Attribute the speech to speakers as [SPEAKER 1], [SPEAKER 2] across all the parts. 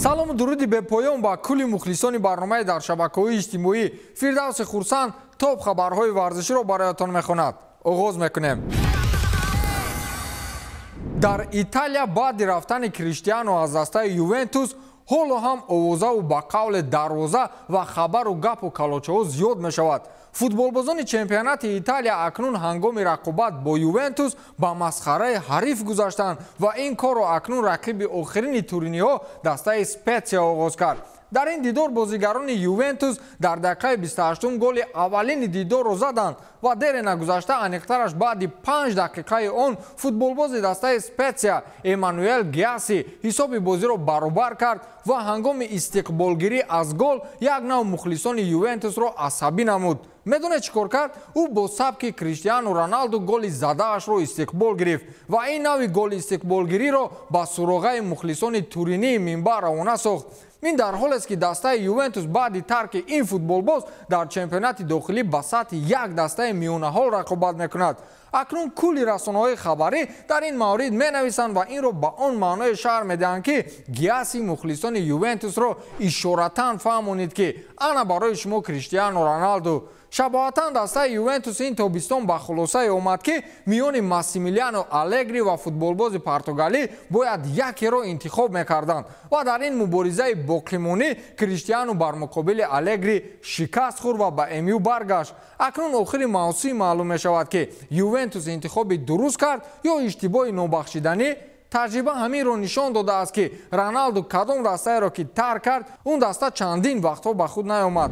[SPEAKER 1] салому дуруди бепоён ба кулли мухлисони барномаи дар шабакаҳои иҷтимоӣ. Фирдавси Хурсанд топ хабарҳои варзиширо бароятон мехонад. оғоз мекунем. дар Италия баъди рафтани Криштиану аз дастаи Ювентус ҳоло ҳам овозаву ба қавли дарвоза ва хабару гапу калочаҳо зиёд мешавад. футболбозони чемпионати Италия акнун ҳангоми рақобат бо Ювентус ба масхараи ҳариф гузаштанд ва ин корро акнун рақиби охирини туриниҳо дастаи Специя оғоз кард. дар ин дидор бозигарони Ювентус дар дақиқаи 28 голи аввалини дидорро заданд ва дере нагузашта аниқтараш баъди 5 дақиқаи он футболбози дастаи Специя Эммануэл Гиаси ҳисоби бозиро баробар кард ва ҳангоми истиқболгирӣ аз гол як нав мухлисони Ювентусро асабӣ намуд. медонед чӣ кор кард? ӯ бо сабки Криштиану Роналду голи задаашро истиқбол гирифт ва ин нави голи истиқболгириро ба суроғаи мухлисони туринии минбар равона сохт. ин дар ҳолест ки дастаи Ювентус баъди тарки ин футболбоз дар чемпионати дохилӣ ба сатҳи як дастаи миёнаҳол рақобат мекунад. акнун кулли расонаҳои хабарӣ дар ин маврид менависанд ва инро ба он маъное шаҳр медиҳанд ки Гиаси мухлисони Ювентусро ишоратан фаҳмонид ки ана барои шумо Криштиану Роналду. шабоҳатан дастаи Ювентус ин тобистон ба хулосае омад ки миёни Массимилиано Алегри ва футболбози португалӣ бояд якеро интихоб мекарданд ва дар ин муборизаи боқимонӣ Криштиану бар муқобили Алегри шикаст хӯрд ва ба МЮ баргашт. акнун охири мавсим маълум мешавад ки Ювентус интихоби дуруст кард ё иштибоҳи нобахшиданӣ. таҷриба ҳаминро нишон додааст ки Роналду кадом дастаеро ки тарк кард, он даста чандин вақтҳо ба худ наёмад.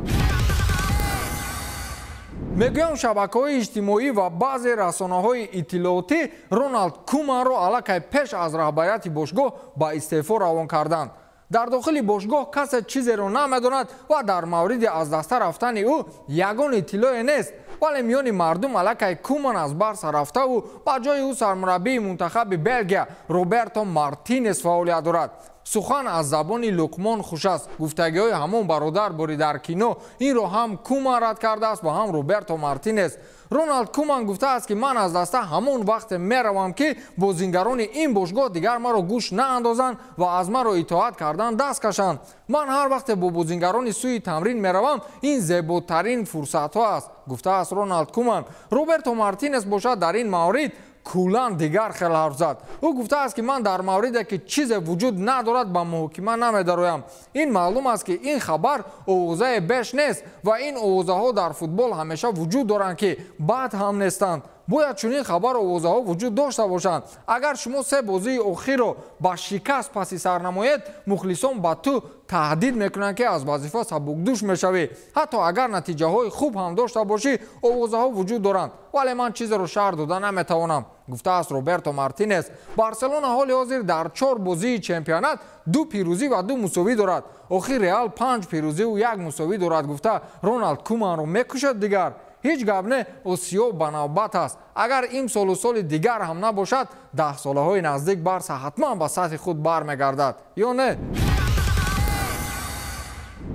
[SPEAKER 1] мегӯям шабакаҳои иҷтимоӣ ва баъзе расонаҳои иттилоотӣ Роналд Куманро аллакай пеш аз раҳбарияти бошгоҳ ба истеъфо равон карданд. дар дохили бошгоҳ касе чизеро намедонад ва дар мавриди аз даста рафтани ӯ ягон иттилое нест, вале миёни мардум аллакай Куман аз Барса рафтаву ба ҷои ӯ сармураббии мунтахаби Белгия Роберто Мартинес фаъолият дорад. сухан аз забони Луқмон хуш аст. гуфтагиҳои ҳамон бародар бори дар кино инро ҳам Куман рад кардааст ва ҳам Роберто Мартинес. Роналд Куман гуфтааст ки ман аз даста ҳамон вақте меравам ки бозингарони ин бошгоҳ дигар маро гӯш наандозанд ва аз маро итоат кардан даст кашанд. ман ҳар вақте бо бозингарони сӯи тамрин меравам, ин зеботарин фурсатҳо аст, гуфтааст Роналд Куман. Роберто Мартинес бошад дар ин маврид кулан дигар хел ҳарф зад. ӯ гуфтааст ки ман дар мавриде ки чизе вуҷуд надорад ба муҳокима намедароям. ин маълум аст ки ин хабар овозае беш нест ва ин овозаҳо дар футбол ҳамеша вуҷуд доранд ки бад ҳам нестанд. бояд чунин хабар овозаҳо вуҷуд дошта бошанд. агар шумо се бозии охирро ба шикаст паси сар намоед, мухлисон ба ту таҳдид мекунанд ки аз вазифа сабукдӯш мешавӣ. ҳатто агар натиҷаҳои хуб ҳам дошта бошӣ, овозаҳо вуҷуд доранд, вале ман чизеро шаҳр дода наметавонам, гуфтааст Роберто Мартинес. барселона ҳоли ҳозир дар 4 бозии чемпионат 2 пирӯзӣ ва 2 мусовӣ дорад. охир Реал 5 пирӯзиву 1 мусовӣ дорад, гуфта Роналд Куманро мекушад дигар. ҳеҷ гап не, осиё ба навбат аст. агар имсолу соли дигар ҳам набошад, 10-солаҳои наздик Барса ҳатман ба сатҳи худ бармегардад, ё не?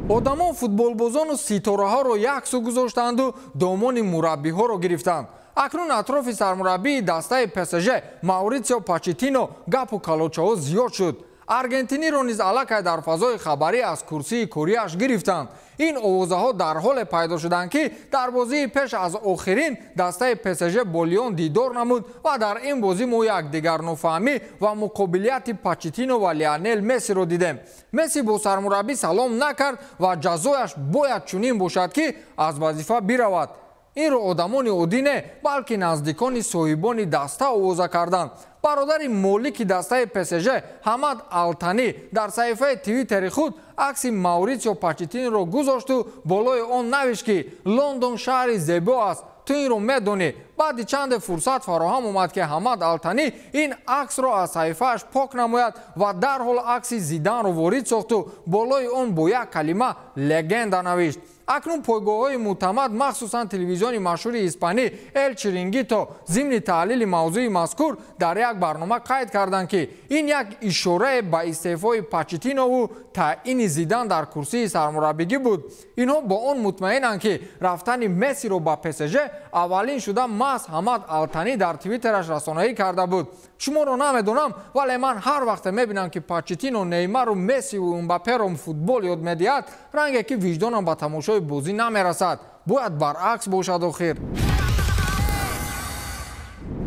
[SPEAKER 1] одамон футболбозону ситораҳоро як су гузоштанду домони мураббиҳоро гирифтанд. акнун атрофи сармураббии дастаи ПСЖ Мауритсио Почеттино гапу калочаҳо зиёд шуд. аргентиниро низ аллакай дар фазои хабарӣ аз курсии кӯрияш гирифтанд. ин овозаҳо дар ҳоле пайдо шуданд ки дар бозии пеш аз охирин дастаи ПСЖ бо Лион дидор намуд ва дар ин бозӣ мо якдигарнофаҳмӣ ва муқобилияти Почеттино ва Лионел Мессиро дидем. Месси бо сармураббӣ салом накард ва ҷазояш бояд чунин бошад ки аз вазифа биравад. инро одамони оддӣ не, балки наздикони соҳибони даста овоза карданд. бародари молики дастаи ПСЖ Ҳамад Алтанӣ дар саҳифаи твиттери худ акси Мауритсио Почеттиноро гузошту болои он навишт ки Лондон шаҳри зебо аст, ту инро медонӣ. баъди чанде фурсат фароҳам омад ки Ҳамад Алтанӣ ин аксро аз саҳифааш пок намояд ва дарҳол акси Зиданро ворид сохту болои он бо як калима легенда навишт. акнун пойгоҳҳои мӯътамад махсусан телевизиони машҳури испанӣ эл чирингито зимни таҳлили мавзӯи мазкур дар як барнома қайд карданд ки ин як ишорае ба истеъфои Почетинову таъини Зидан дар курсии сармураббигӣ буд. инҳо бо он мутмаинанд ки рафтани Мессиро ба ПСЖ аввалин шуда маҳз Ҳамад Алтанӣ дар твиттераш расонаӣ карда буд. шуморо намедонам, вале ман ҳар вақте мебинам ки Почетино Неймару Мессиву Мбапперо футбол ёд медиҳад, ранге ки виҷдонам ба тамошои бозӣ намерасад. бояд баръакс бошад охир.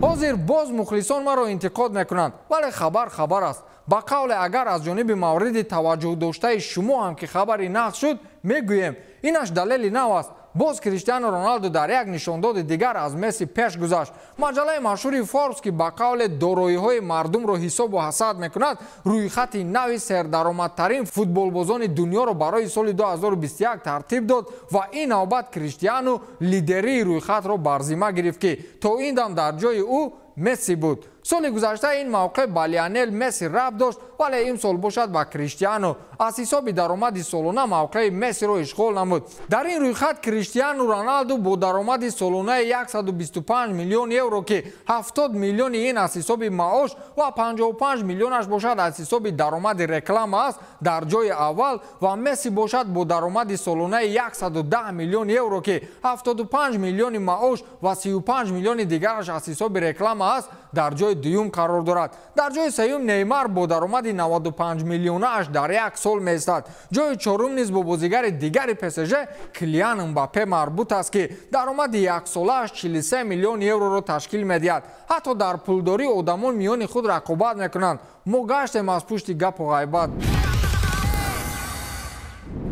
[SPEAKER 1] ҳозир боз мухлисон маро интиқод мекунанд, вале хабар аст. ба қавле агар аз ҷониби мавриди таваҷҷӯҳ доштаи шумо ҳам ки хабари нақд шуд, мегӯем инаш далели нав аст. боз Криштиану Роналду дар як нишондоди дигар аз Месси пеш гузашт. маҷалаи машҳури Forbes ки ба қавле дороиҳои мардумро ҳисобу ҳасад мекунад, рӯйхати нави сердаромадтарин футболбозони дунёро барои соли 2021 тартиб дод ва ин навбат Криштиану лидерии рӯйхатро бар зимма гирифт ки то ин дам дар ҷои ӯ Месси буд. соли гузашта ин мавқеъ ба Лионел Месси рабт дошт, вале имсол бошад ба Криштиану. аз ҳисоби даромади солона мавқеъи Мессиро ишғол намуд. дар ин рӯйхат Криштиану Роналду бо даромади солонаи 125 миллион евро ки 70 миллиони ин аз ҳисоби маош ва 55 миллионаш бошад аз ҳисоби даромади реклама аст, дар ҷои аввал ва Месси бошад бо даромади солонаи 110 миллион евро ки 75 миллиони маош ва 35 миллиони дигараш аз ҳисоби реклама аст, дар ҷои дуюм қарор дорад. дар ҷои сеюм Неймар бо даромади 95 миллионааш дар як сол меистад. ҷои чорум низ бо бозигари дигари ПСЖ Килиан Мбаппе марбут аст ки даромади яксолааш 43 миллион евроро ташкил медиҳад. ҳатто дар пулдорӣ одамон миёни худ рақобат мекунанд. мо гаштем аз пушти гапу ғайбат.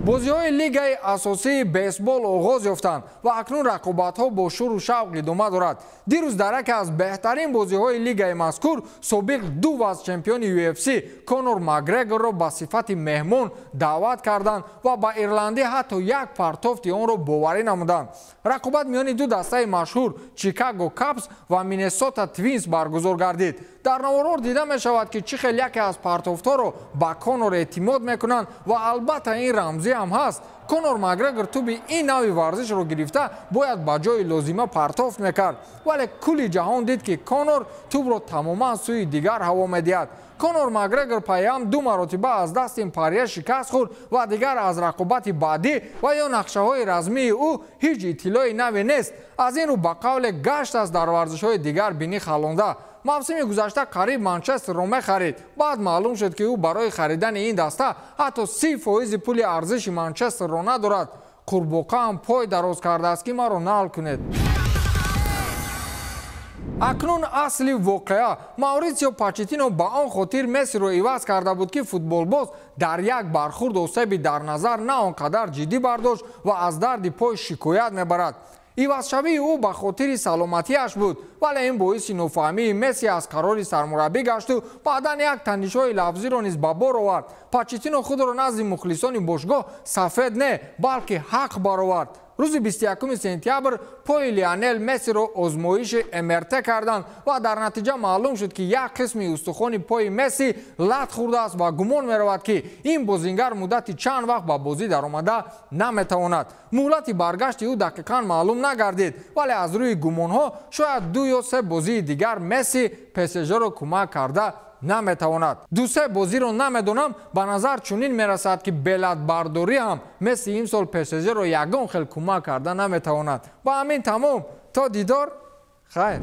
[SPEAKER 1] бозиҳои лигаи асосии бейсбол оғоз ёфтанд ва акнун рақобатҳо бо шӯру шавқ идома дорад. дирӯз дар яке аз беҳтарин бозиҳои лигаи мазкур собиқ ду васт чемпиони UFC Конор Макгрегорро ба сифати меҳмон даъват карданд ва ба ирландӣ ҳатто як партофти онро боварӣ намуданд. рақобат миёни ду дастаи машҳур Чикаго Капс ва Миннесота Твинс баргузор гардид. дар наворор дида мешавад ки чӣ хел яке аз партофтҳоро ба Конор эътимод мекунанд ва албатта ин рамзӣ ҳам ҳаст. Конор Макгрегор туби ин нави варзишро гирифта бояд ба ҷои лозима партофт мекард, вале кулли ҷаҳон дид ки Конор тубро тамоман сӯи дигар ҳаво медиҳад. Конор Макгрегор пайҳам ду маротиба аз дасти Пария шикаст хӯрд ва дигар аз рақобати баъдӣ ва ё нақшаҳои размии ӯ ҳеҷ иттилои наве нест. аз ин рӯ ба қавле гашт аст дар варзишҳои дигар бинӣ халонда. мавсими гузашта қариб Манчестерро мехарид. баъд маълум шуд ки ӯ барои харидани ин даста ҳатто 30% пули арзиши Манчестерро надорад. қурбоқаам пой дароз кардааст ки маро наъл кунед. акнун асли воқеа Мауритсио Почетино ба он хотир Мессиро иваз карда буд ки футболбоз дар як бархурд осеби дар назар на он қадар ҷиддӣ бардошт ва аз дарди пой шикоят мебарад. ивазшавии ӯ ба хотири саломатиаш буд, вале ин боиси нофаҳмии Месси аз қарори сармураббӣ гашту баъдан як танишҳои лафзиро низ ба бор овард. Почетино худро назди мухлисони бошгоҳ сафед не, балки ҳақ баровард. рӯзи 21 сентябр пои Лионел Мессиро озмоиши МРТ карданд ва дар натиҷа маълум шуд ки як қисми устухони пои Месси лат хӯрдааст ва гумон меравад ки ин бозингар муддати чанд вақт ба бозӣ даромада наметавонад. муҳлати баргашти ӯ дақиқан маълум нагардид, вале аз рӯи гумонҳо шояд 2 ё 3 бозии дигар Месси ПСЖро кӯмак карда наметавонад. 2-3 бозиро намедонам, ба назар чунин мерасад ки белатбардорӣ ҳам Месси имсол ПСЖро ягон хел кӯмак карда наметавонад. ба ҳамин тамом, то дидор, хайр.